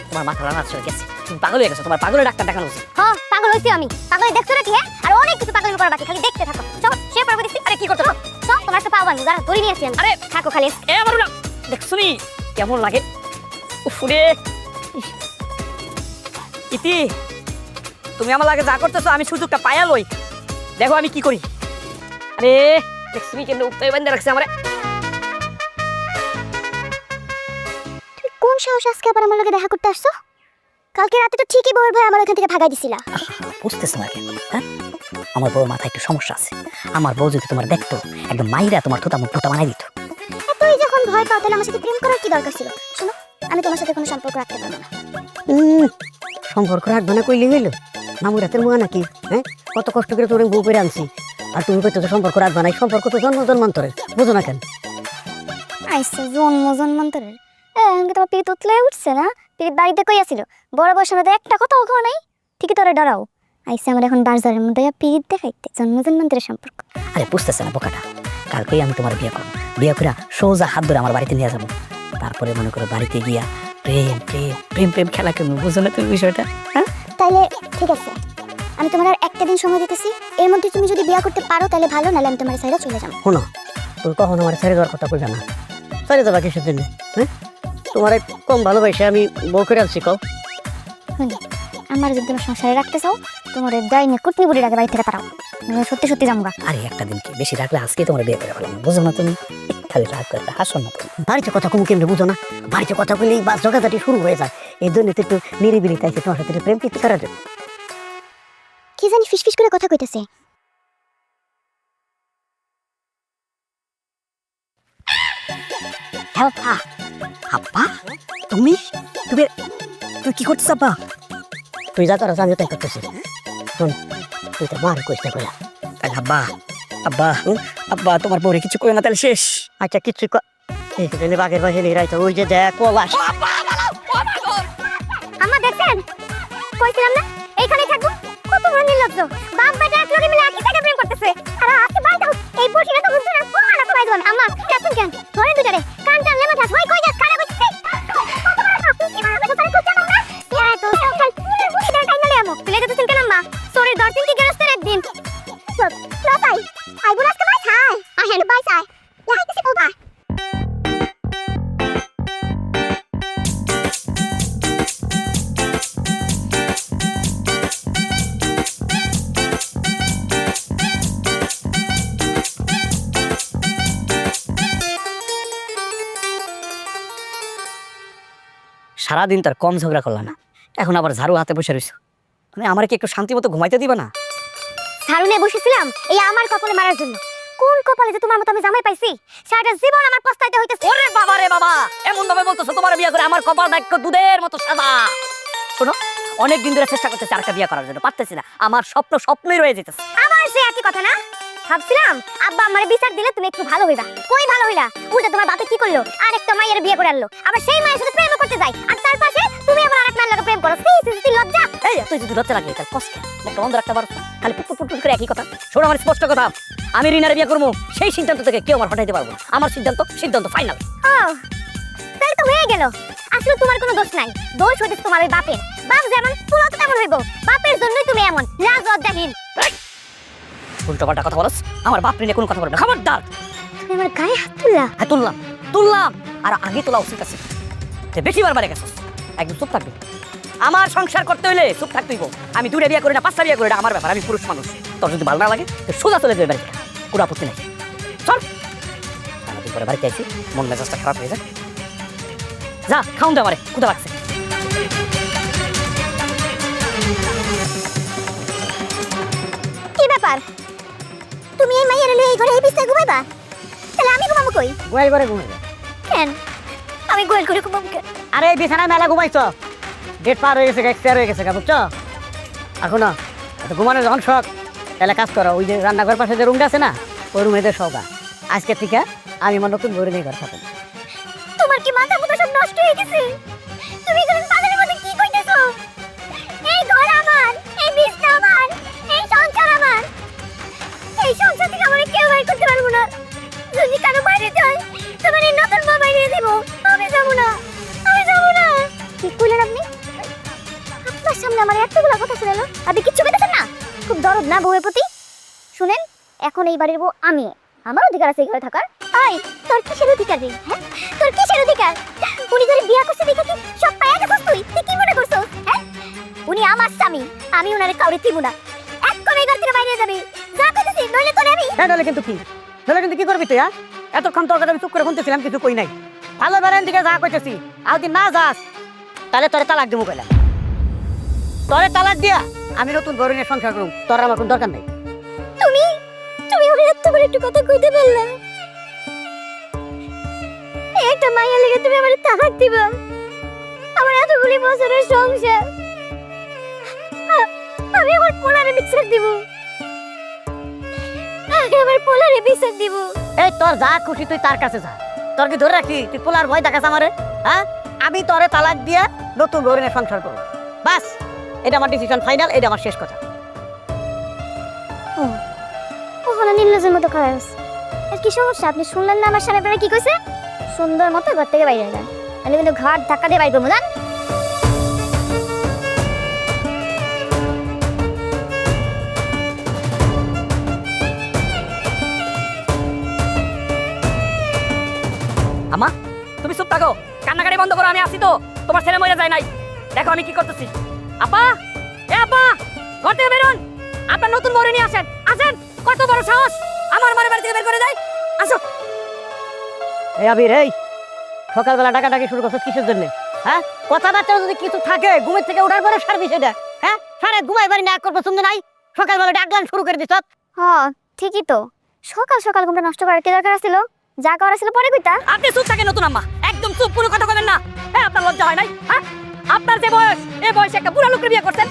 তোমার মাথা রান্না চলে গেছে, তুমি পাগল হয়ে গেছো, তোমার পাগলের ডাক্তার দেখানো উচিত। হ্যাঁ, পাগল হইছি আমি। পাগল দেখছো নাকি? হ্যাঁ, আর অনেক কিছু পাগল করা বাকি, খালি দেখতে থাকো। চল, সে পড়বে দিছি। আরে কি করতেছো? চল, তোমার একটা পাও বাঁধবো, দাঁড়া ধরে নিয়ে আসি আমি। আরে থাকো খালি। এ আমার উড়া, দেখছো নি কেমন লাগে? উফরে ইতি, তুমি আমার লাগে যা করতেছো আমি সুযোগটা পায়া লই, দেখো আমি কি করি। আরে দেখছো নি কেন উঠতে বান্ধে রাখছে আমারে? তুই কোন সাহস আজকে আবার আমার লগে দেখা করতে আসছো? কালকে রাতে তো ঠিকই বউয়ের ভয় আমার এখান থেকে ভাগাই দিছিলা। বুঝতেছো না কেন? হ্যাঁ, আমার বউর মাথায় একটু সমস্যা আছে। আমার বউ যদি তোমার দেখতো, একদম মাইরা তোমার থুতা মুখ ভুতা বানাই দিত। তুই যখন ভয় পাও তাহলে আমার সাথে প্রেম করার কি দরকার ছিল? শোনো, আমি তোমার সাথে কোনো সম্পর্ক রাখতে পারবো না। সম্পর্ক রাখবে না কইলি হইল? মামুর হাতের মুয়া নাকি? হ্যাঁ, কত কষ্ট করে তোর বউ করে আনছি, আর তুমি কইতেছো সম্পর্ক রাখবা না? সম্পর্ক তো জন্ম জন্মান্তরের, বুঝো না কেন? আইসে জন্ম জন্মান্তরের, তোমার পিড়িত উতলে উঠছে না? পিড়িত বাড়িতে কইয়াছিল বড় বয়সের মধ্যে একটা কথাও খাও নাই, ঠিকই তোরে ডরাও। আইসে আমার এখন বাজারের মধ্যে পিড়িত দেখাইতে, জন্ম জন্মান্তরের সম্পর্ক। আরে বুঝতেছে না বোকাটা, কালকেই আমি তোমার বিয়ে করবো, বিয়ে করে সোজা হাত ধরে আমার বাড়িতে নিয়ে যাবো, তারপরে মনে করো বাড়িতে গিয়া প্রেম প্রেম প্রেম প্রেম খেলা কেমন, বুঝো না তুমি বিষয়টা? হ্যাঁ, তাইলে ঠিক আছে, আমি তোমার আর একটা দিন সময় দিতেছি, এর মধ্যে তুমি যদি বিয়ে করতে পারো তাহলে ভালো, নাহলে আমি তোমার সাইডে চলে যাবো। শোনো, তুমি কখন আমার ছেড়ে দেওয়ার কথা কইবে না। ছেড়ে দেবা কিসের জন্য? হ্যাঁ, তোমার কম ভালোবাসে আমি বউ করে আনছি, কও। শুনি, আমার যদি তোমার সংসারে রাখতে চাও, তোমার ডাইনে কুটনি বুড়ির আগে বাড়ি থেকে তারাও, সত্যি সত্যি যাবো। আরে একটা দিন কি বেশি রাখলে আজকে তোমার বিয়ে করে ফেলাম, বুঝো না তুমি? একটা খালি রাগ করে হাসো না তুমি। বাড়িতে কথা কম কেমনে বুঝো না? বাড়িতে কথা বললেই বা জগাজাটি শুরু হয়ে যায়। এই জন্য তো একটু নিরিবিলি চাইছে তোমার সাথে একটু প্রেম প্রীতি করার জন্য। কি জানি ফিসফিস করে কথা কইতেছে। হ্যাঁ আব্বা, তুমি তুমি তুই কি করছিস আব্বা? তুই যা তোরা আমি তাই করতেছি। শোন, তুই তো মার কইতে কইলা। তাহলে আব্বা আব্বা আব্বা তোমার বউরে কিছু কই না তাহলে শেষ। আচ্ছা কিচ্ছু এই বাঘের বাসে নিয়ে রাইতো ওই যে দেখ কলাস। আম্মা দেখছেন, কইছিলাম না এইখানে থাকবো। কত বড় নির্লজ্জ, বাপ বেটা এক লগে মিলে একই জায়গায় প্রেম করতেছে। আর আজকে বাই দাও, এই বটিটা তো বুঝছো না, পুরো না কমাই দিবেন। আম্মা কেমন কেন ধরে দুটারে কান টান লেমা থাস হই কই যাস খারাপ হইছে। কত বড় না তুই মারা বেটা তারে কইতাম না। ইয়া তো সকাল বুঝিটা টাইম না আমো লেগে তো তিনটা নাম্বা সরি দর্শন কি গেছতে একদিন না তাই আইবো আজকে বাই খাই আহেন বাই চাই ইয়া হাইতেছে কোবা। সারাদিন তার কম ঝগড়া করলা না, এখন আবার ঝাড়ু হাতে বসে রইছো। তুমি আমার কি একটু শান্তি মতো ঘুমাইতে দিবা না? সারুনে বসেছিলাম এই আমার কপালে মারার জন্য। কোন কপালে যে তোমার মতো আমি জামাই পাইছি, সারাটা জীবন আমার পস্তাইতে হইতেছে। ওরে বাবা রে বাবা, এমন ভাবে বলতেছো তোমার বিয়ে করে আমার কপাল বাক্য দুধের মতো সাদা। শোনো, অনেক দিন ধরে চেষ্টা করতেছি আরেকটা বিয়ে করার জন্য, পারতেছি না। আমার স্বপ্নই রয়ে যেতেছে। আমার সে একই কথা না, ভাবছিলাম আব্বা আমারে বিচার দিলে তুমি একটু ভালো হইবা। কই ভালো হইলা? উল্টা তোমার বাপে কি করলো, আরেকটা মাইয়ের বিয়ে করে আনলো, আবার সেই মায়ের সাথে প্রেম করতে যায়। আর তার পাশে তুমি আবার আরেক মায়ের লগে প্রেম করো। সি লজ্জা। এই তুই যদি লজ্জা লাগে তাহলে কষ্ট মুখটা বন্ধ রাখতে পারো না? খালি পুট পুট পুট করে একই কথা। শোনো আমার স্পষ্ট কথা, আমি রিনার বিয়ে করবো, সেই সিদ্ধান্ত থেকে কেউ আমার হটাইতে পারবো না। আমার সিদ্ধান্ত ফাইনাল। ও তাহলে তো হয়ে গেল। আসলে তোমার কোনো দোষ নাই, দোষ হইতেছে তোমার ওই বাপের। বাপ যেমন পুরো তো তেমন হইব। বাপের জন্যই তুমি এমন লাজ লজ্জাহীন। উল্টো পাল্টা কথা বলছ, আমার বাপ নিয়ে কোনো কথা বলবে না, খবরদার। তুমি আমার গায়ে হাত তুললা। হ্যাঁ তুললাম, আর আগে তোলা উচিত আছে। বেশি বারবার গেছস, একদম চুপ থাকবি। আমার সংসার করতে হইলে চুপ থাকতে হইব। আমি 2টা বিয়ে করি না 5টা বিয়ে করি না, আমার ব্যাপার, আমি পুরুষ মানুষ। তোর যদি ভালো না লাগে তো সোজা চলে যাবে বাড়িতে, কোনো আপত্তি নাই। চল, অনেকদিন পরে বাড়িতে আইছি, মন মেজাজটা খারাপ হয়ে যায়। যা খাউন দে, আমারে ক্ষুধা লাগছে। কি ব্যাপার, তুমি এই মাইয়ের লয়ে এই ঘরে এই বিছানায় ঘুমাইবা? তাহলে আমি ঘুমাবো কই? গোয়াল করে ঘুমাইবে। কেন আমি গোল করে ঘুমাবো কেন? আরে এই বিছানায় মেলা ঘুমাইছ, ডেট পার হয়ে গেছে, এক্সপায়ার হয়ে গেছে, বুঝছো? এখন না এত ঘুমানো যখন শখ, তাহলে কাজ করো, ওই যে রান্নাঘর পাশে যে রুমটা আছে না, ওই রুমে যে শোকা। আজকে থেকে আমি আমার নতুন ঘরে নিয়ে ঘর থাকবো। তোমার কি মাথা মুথা সব নষ্ট হয়ে গেছে? তুমি এখানে পাগলের মধ্যে কি কইতেছো? এই ঘর আমার, এই বিছনা আমার, এই সংসার আমার। এই সংসার থেকে আমাকে কেউ বাইর করতে পারবো না। যদি কারো বাইরে যায় তোমার এই নতুন মা বাইরে দেবো। আমি যাবো না, আমি যাবো না। কি কইলেন আপনি? আপনার সামনে আমার এতগুলো কথা শুনেলো, আপনি কিচ্ছু কইতেছেন না? খুব দরদ না বউয়ের প্রতি? শুনেন, এখন এই বাড়ির বউ আমি, আমার অধিকার আছে এই ঘরে থাকার। আই তোর কিসের অধিকার রে? হ্যাঁ তোর কিসের অধিকার? উনি ধরে বিয়া করছে দেখে কি সব পায়া গেছস তুই? তুই কি মনে করছস? হ্যাঁ উনি আমার স্বামী, আমি উনারে কাউরে দিব না। এক করে ঘর থেকে বাইরে যাবি, যা কইতেছি নইলে তোরে আমি। হ্যাঁ, নাহলে কিন্তু কি করবি তুই? এতক্ষণ তোর কথা আমি চুপ করে শুনতেছিলাম, কিছু কই নাই। ভালো বেড়ান দিকে যা কইতেছি, আর যদি না যাস তাহলে তোরে তালাক দেবো কইলাম। তোরে তালাক দিয়া আমি নতুন ঘরে নিয়ে সংসার করুম, তোর আমার কোনো দরকার নাই। তুমি তুমি ওরে এত বড় একটু কথা কইতে পারলা? একটা মাইয়া লেগে তুমি আমারে তালাক দিবা? আমার এতগুলি বছরের সংসার, আমি আমার পোলারে বিচার দিব, আমি আমার পোলারে বিচার দিব। এই তোর যা খুশি তুই তার কাছে যা, তোর কি ধরে রাখি? তুই পোলার ভয় দেখাস আমারে? হ্যাঁ, আমি তোরে তালাক দিয়া নতুন ঘরে নিয়ে সংসার করবো, বাস। এটা আমার ডিসিশন ফাইনাল, এটা আমার শেষ কথা। ওখানে নির্লজের মতো খারাপ আছে। এর কি সমস্যা? আপনি শুনলেন না আমার স্বামী আপনারা কি কইছে? সুন্দর মতো ঘর থেকে বাইরে যান, তাহলে কিন্তু ঘর ধাক্কা দিয়ে বাইর করবো। জান আমা, তুমি চুপ থাকো, কান্নাকাটি বন্ধ করো। আমি আসি তো, তোমার ছেলে মরে যায় নাই। দেখো আমি কি করতেছি। আপা, এ আপা, ঘর থেকে বেরোন। আপনার নতুন বউরে নিয়ে আসেন। আসেন, কত বড় সাহস আমার মায়ের বাড়ি থেকে বের করে দেয়। আসো। এই আবির, এই সকালবেলা ডাকাডাকি শুরু করছো কিসের জন্য? হ্যাঁ, কথাবার্তা যদি কিছু থাকে ঘুমের থেকে ওঠার পরে সারবি সেটা। হ্যাঁ, সারা ঘুমাই বাড়ি না করবো শুনতে নাই, সকালবেলা ডাকলাম শুরু করে দিছ। ঠিকই তো, সকাল সকাল ঘুমটা নষ্ট করার কি দরকার ছিল? যা করার ছিল পরে কইতা। আপনি চুপ থাকেন নতুন আম্মা, একদম চুপ, কোনো কথা বলেন না। হ্যাঁ, আপনার লজ্জা হয় নাই? হ্যাঁ, আপনার যে বয়স, এই বয়সে একটা বুড়া লোকের বিয়ে করছেন,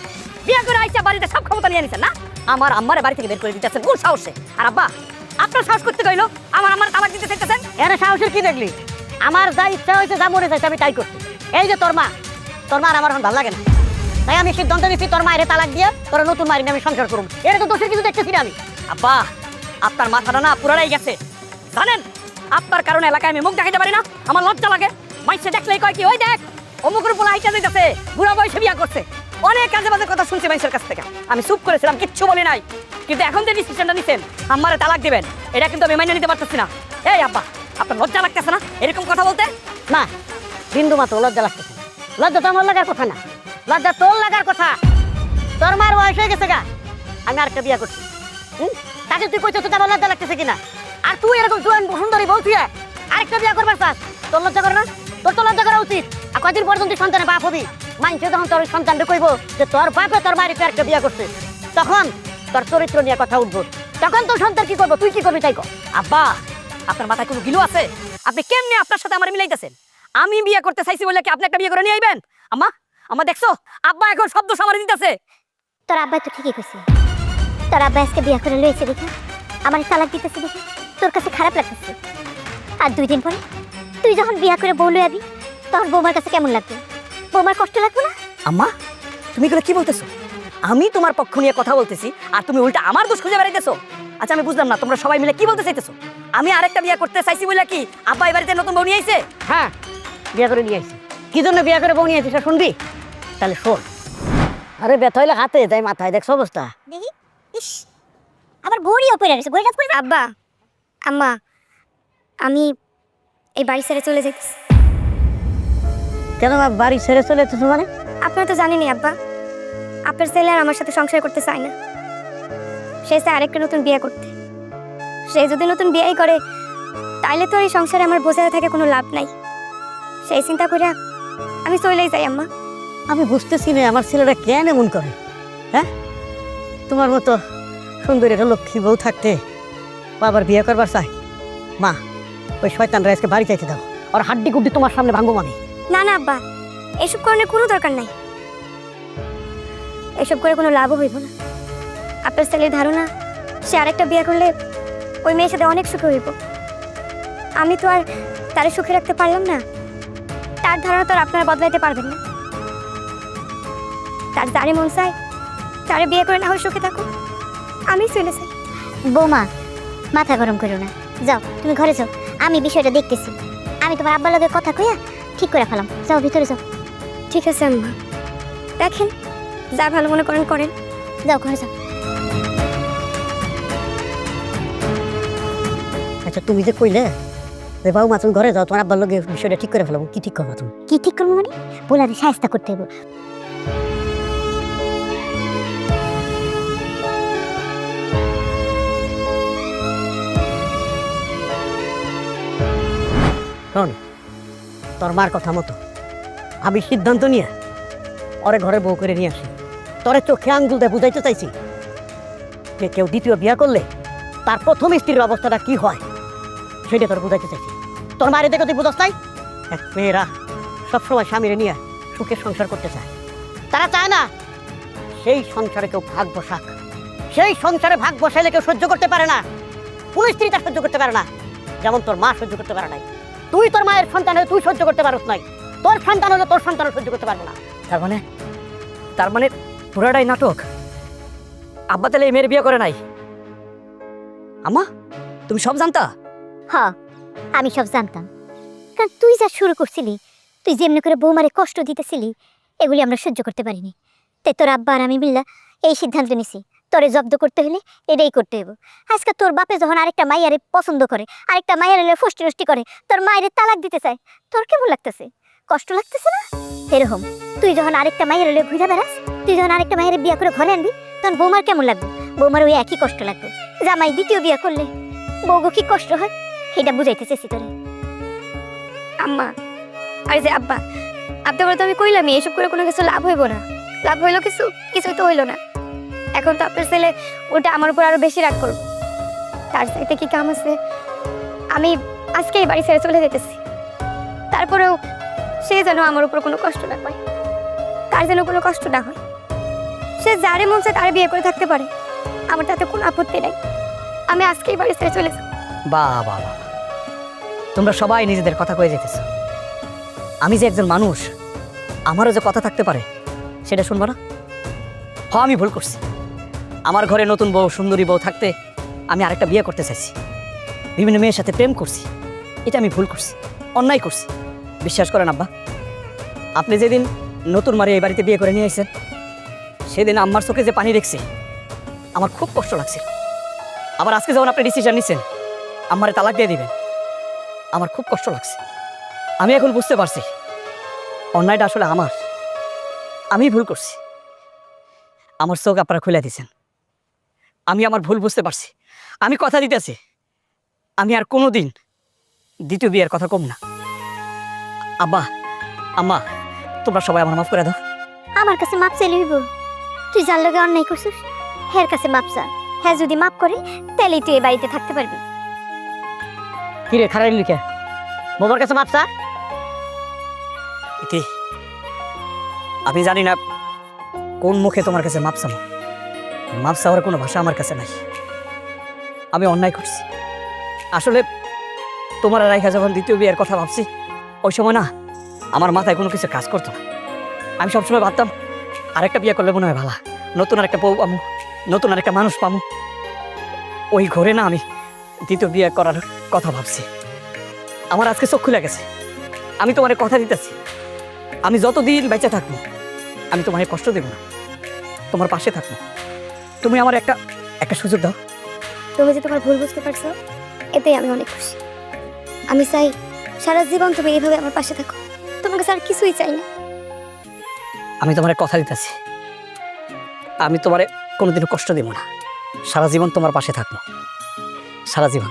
বিয়ে করে আইসা বাড়িতে সব ক্ষমতা নিয়ে নিছেন না? আমার আম্মারে বাড়ি থেকে বের করে দিতেছেন কোন সাহসে? আর আব্বা, আপনার সাহস করতে কইলো আমার তামাক দিতে চাইতেছেন? এর সাহসের কি দেখলি? আমার যা ইচ্ছা হয়েছে, যা মনে চাইছে আমি তাই করছি। এই যে তোর মা আর আমার এখন ভালো লাগে না, তাই আমি সিদ্ধান্ত নিচ্ছি তোর মায়ের তালাক দিয়ে তোর নতুন মায়ের আমি সংসার করুম। এর তো দোষের কিছু দেখতেছি না আমি। আব্বা, আপনার মাথাটা না পুরাই গেছে জানেন। আপনার কারণে এলাকায় আমি মুখ দেখাতে পারি না, আমার লজ্জা লাগে। মাইসে দেখলেই কয় কি, ওই দেখ অমুকের পোলা আইটা দিতেছে, বুড়া বয়সে বিয়া করছে। অনেক কাজে বাজে কথা শুনছি মানুষের কাছ থেকে, আমি চুপ করেছিলাম, কিচ্ছু বলি নাই। কিন্তু এখন যে ডিসিশনটা নিছেন আমারে তালাক দিবেন, এটা কিন্তু আমি মেনে নিতে পারতেছি না। এই আব্বা, আপনার লজ্জা লাগতেছে না এরকম কথা বলতে? না, বিন্দু মাত্র লজ্জা লাগতেছে না। লজ্জা তো আমার লাগার কথা না, লজ্জা তোর লাগার কথা। তোর মার বয়স হয়ে গেছে গা, আমি আরেকটা বিয়া করছি। তাকে তুই কইতে তোর লজ্জা লাগতেছে কিনা? আর তুই এরকম জোয়ান সুন্দরী বউ তুই আরেকটা বিয়া করবার চাস, তোর লজ্জা করে না? তোর তো লজ্জা করা উচিত। আর কয়দিন পর্যন্ত তুই সন্তানের বাপ হবি, মানছে যখন তোর সন্তানকে কইব যে তোর বাপে তোর মায়ের আরেকটা বিয়া করছে, তখন তোর চরিত্র নিয়ে কথা উঠবো। তখন তোর সন্তান কি করবো, তুই কি করবি তাই কর। আব্বা, আপনার মাথায় কোনো গিলু আছে? আপনি কেমনে আপনার সাথে আমার মিলাইতেছেন? আমি বিয়ে করতে চাইছি বলে কি আপনি একটা বিয়ে করে নিয়ে আইবেন? আম্মা দেখছো, আব্বা এখন শব্দ সামারি দিতেছে। তোর আব্বা তো ঠিকই কইছে, তোর আব্বা আজকে বিয়া করে লইছে দেখে আমার তালাক দিতেছে দেখে তোর কাছে খারাপ লাগতেছে। আর 2 দিন পরে তুই যখন বিয়া করে বউ লইয়াবি, তোর বৌমার কাছে কেমন লাগবে? বৌমার কষ্ট লাগবে না? আম্মা, তুমি এগুলো কি বলতেছো? আমি তোমার পক্ষ নিয়ে কথা বলতেছি আর তুমি উল্টা আমার দোষ খুঁজে বেড়াইতেছো। আচ্ছা, আমি বুঝলাম না তোমরা সবাই মিলে কি বলতে চাইতেছো? আমি আরেকটা বিয়ে করতে চাইছি বলে কি আব্বা এই বাড়িতে নতুন বউ নিয়ে আইছে? হ্যাঁ, বিয়া করে নিয়ে আসছি। কি জন্য বিয়া করে বউ নিয়ে আসছিস শুনবি? তাহলে শোন। আরে ব্যথা হইলে হাতে যাই মাথায়, দেখছো অবস্থা? দেখি, ইস, আবার বড়ি ওপরে রয়েছে, গড়ি রাত করে। আব্বা, আম্মা, আমি এই বাড়ি ছেড়ে চলে যাইতেছি। কেন মা বাড়ি ছেড়ে চলে যেতেছো মানে? আপনারা তো জানেনই আব্বা, আপনার ছেলে আর আমার সাথে সংসার করতে চায় না। সে চায় আরেকটা নতুন বিয়ে করতে। সে যদি নতুন বিয়েই করে, তাইলে তো এই সংসারে আমার বোঝায় থাকে কোনো লাভ নাই। সেই চিন্তা করে আমি চলেই যাই আম্মা। আমি বুঝতেছি না আমার ছেলেটা কেন এমন করে। হ্যাঁ, তোমার মতো সুন্দর একটা লক্ষ্মী বউ থাকতে আবার বিয়ে করবার চাই? মা, ওই শয়তানরা আজকে বাড়ি চাইতে দাও, আর হাড্ডি গুড্ডি তোমার সামনে ভাঙবো আমি। না না আব্বা, এসব করার কোনো দরকার নাই। এসব করে কোনো লাভও হইব না। আপনার ছেলের ধারণা সে আরেকটা বিয়ে করলে ওই মেয়ের সাথে অনেক সুখে হইব। আমি তো আর তারে সুখে রাখতে পারলাম না। তার ধারণা তো আর আপনারা বদলাইতে পারবেন না। তার যারে মন চায় তারে বিয়ে করে না হয় সুখে থাকুক, আমি চলে যাই। বৌমা, মাথা গরম করো না, যাও তুমি ঘরে যাও, আমি বিষয়টা দেখতেছি। আমি তোমার আব্বার লগে কথা কইয়া ঠিক করে ফেলাম, যাও ভিতরে যাও। ঠিক আছে আম্মা, দেখেন যা ভালো মনে করেন করেন, যাও ঘরে যাও। আচ্ছা, তুমি যে কইলে যে বাবু মা তুমি ঘরে যাও, তোমার আব্বার লগে বিষয়টা ঠিক করে ফেলাবো, কি ঠিক করবো তুমি? কি ঠিক করবো মানে? বলারে সাহায্য করতে হবে। শোন, তোর মার কথা মতো আমি সিদ্ধান্ত নিয়ে ওরে ঘরে বউ করে নিয়ে আসি। তোরে চোখে আঙ্গুল দিয়ে বুঝাইতে চাইছি যে কেউ দ্বিতীয় বিয়ে করলে তার প্রথম স্ত্রীর অবস্থাটা কি হয় সেটা তোর বুঝাইতে চাইছি। তোর মায়ের দেখে তুই বুঝস নাই? এক মেয়েরা সবসময় স্বামীরে নিয়ে সুখে সংসার করতে চায়। তারা চায় না সেই সংসারে কেউ ভাগ বসাক। সেই সংসারে ভাগ বসাইলে কেউ সহ্য করতে পারে না, কোন স্ত্রী তা সহ্য করতে পারে না। যেমন তোর মা সহ্য করতে পারে নাই, তুই তোর মায়ের সন্তান হলে তুই সহ্য করতে পারস নাই, তোর সন্তান হলে তোর সন্তানও সহ্য করতে পারবে না। তার মানে পুরাটাই নাটক। আব্বা তাহলে এই মেয়ের বিয়ে করে নাই? আম্মা, তুমি সব জানতা? হ্যাঁ, আমি সব জানতাম। কারণ তুই যা শুরু করছিলি, তুই যেমনি করে বৌমারে কষ্ট দিতেছিলি, এগুলি আমরা সহ্য করতে পারিনি। তাই তোর আব্বা আর আমি মিল্লা এই সিদ্ধান্ত নিছি, তোরে জব্দ করতে হলে এটাই করতে হইব। আজকে তোর বাপে যখন আরেকটা মাইয়ারে পছন্দ করে, আরেকটা মাইয়ারে ফষ্টি নষ্টি করে, তোর মায়ের তালাক দিতে চায়, তোর কেমন লাগতেছে? কষ্ট লাগতেছে না? এরকম তুই যখন আরেকটা মাইয়ারে ঘুরে বেড়াস, তুই যখন আরেকটা মাইয়ারে বিয়ে করে ঘরে আনবি, তখন বৌমার কেমন লাগবে? বৌমার ওই একই কষ্ট লাগবে। জামাই দ্বিতীয় বিয়ে করলে বউগো কি কষ্ট হয়, এটা বুঝাইতে চেয়েছি তোরে। আম্মা আর যে আব্বা আব্বা বলে তো আমি কইলাম এইসব করে কোনো কিছু লাভ হইব না। লাভ হইলো কিছুই তো হইলো না। এখন তো আপনার ছেলে ওটা আমার উপর আরো বেশি রাগ করবো। তার সাথে কি কাম আছে, আমি আজকে এই বাড়ি ছেড়ে চলে যেতেছি। তারপরেও সে যেন আমার উপর কোনো কষ্ট না পায়, তার যেন কোনো কষ্ট না হয়। সে যারে মন চায় তারে বিয়ে করে থাকতে পারে, আমার তাতে কোনো আপত্তি নাই। আমি আজকেই বাড়ি ছেড়ে চলে যাব। বাহ বাহ বাহ, তোমরা সবাই নিজেদের কথা কয়ে যেতেছ। আমি যে একজন মানুষ, আমারও যে কথা থাকতে পারে সেটা শুনবো না? আমি ভুল করছি। আমার ঘরে নতুন বউ, সুন্দরী বউ থাকতে আমি আরেকটা বিয়ে করতে চাইছি, বিভিন্ন মেয়ের সাথে প্রেম করছি। এটা আমি ভুল করছি, অন্যায় করছি। বিশ্বাস করেন আব্বা, আপনি যেদিন নতুন মারি এই বাড়িতে বিয়ে করে নিয়ে আসছেন, সেদিন আম্মার চোখে যে পানি দেখছি, আমার খুব কষ্ট লাগছিল। আবার আজকে যখন আপনি ডিসিশন নিচ্ছেন আম্মারে তালাক দিয়ে দিবেন, আমার খুব কষ্ট লাগছে। আমি এখন বুঝতে পারছি অন্যায়টা আসলে আমার, আমি ভুল করছি। আমার চোখ আপনারা খুলে দিয়েছেন, আমি আমার ভুল বুঝতে পারছি। আমি কথা দিতেছি, আমি আর কোনো দিন দ্বিতীয় বিয়ের কথা কম না। আব্বা, আম্মা, তোমরা সবাই আমার মাফ করে দাও। আমার কাছে মাপ চাইলে হইব? তুই যার লগে অন্যায় করছিস হের কাছে মাপ চা। হ্যাঁ যদি মাপ করে তাহলেই তুই এই বাড়িতে থাকতে পারবি। কিরে খারাপ লিখে মোবার কাছে মাপসা? ইতি, আমি জানি না কোন মুখে তোমার কাছে মাপ চাবো। মাপ চাওয়ার কোনো ভাষা আমার কাছে নাই। আমি অন্যায় করছি। আসলে তোমার রাইখা যখন দ্বিতীয় বিয়ের কথা ভাবছি, ওই সময় না আমার মাথায় কোনো কিছু কাজ করতো না। আমি সবসময় ভাবতাম আরেকটা বিয়ে করলে মনে হয় ভালো, নতুন আরেকটা বউ পামু, নতুন আরেকটা মানুষ পামু। ওই ঘরে না আমি দ্বিতীয় বিয়ে করার কথা ভাবছি। আমার আজকে চোখ খুলে গেছে। আমি তোমার কথা দিতেছি, আমি যতদিন বেঁচে থাকবো আমি তোমার কষ্ট দেব না, তোমার পাশে থাকবো। তুমি আমার একটা একটা সুযোগ দাও। তুমি যে তোমার ভুল বুঝতে পারছো, এতেই আমি অনেক খুশি। আমি চাই সারা জীবন তুমি এইভাবে আমার পাশে থাকো। তোমার কাছে আর কিছুই চাই না। আমি তোমার কথা দিতেছি, আমি তোমার কোনোদিনও কষ্ট দেব না। সারা জীবন তোমার পাশে থাকবো, সারা জীবন।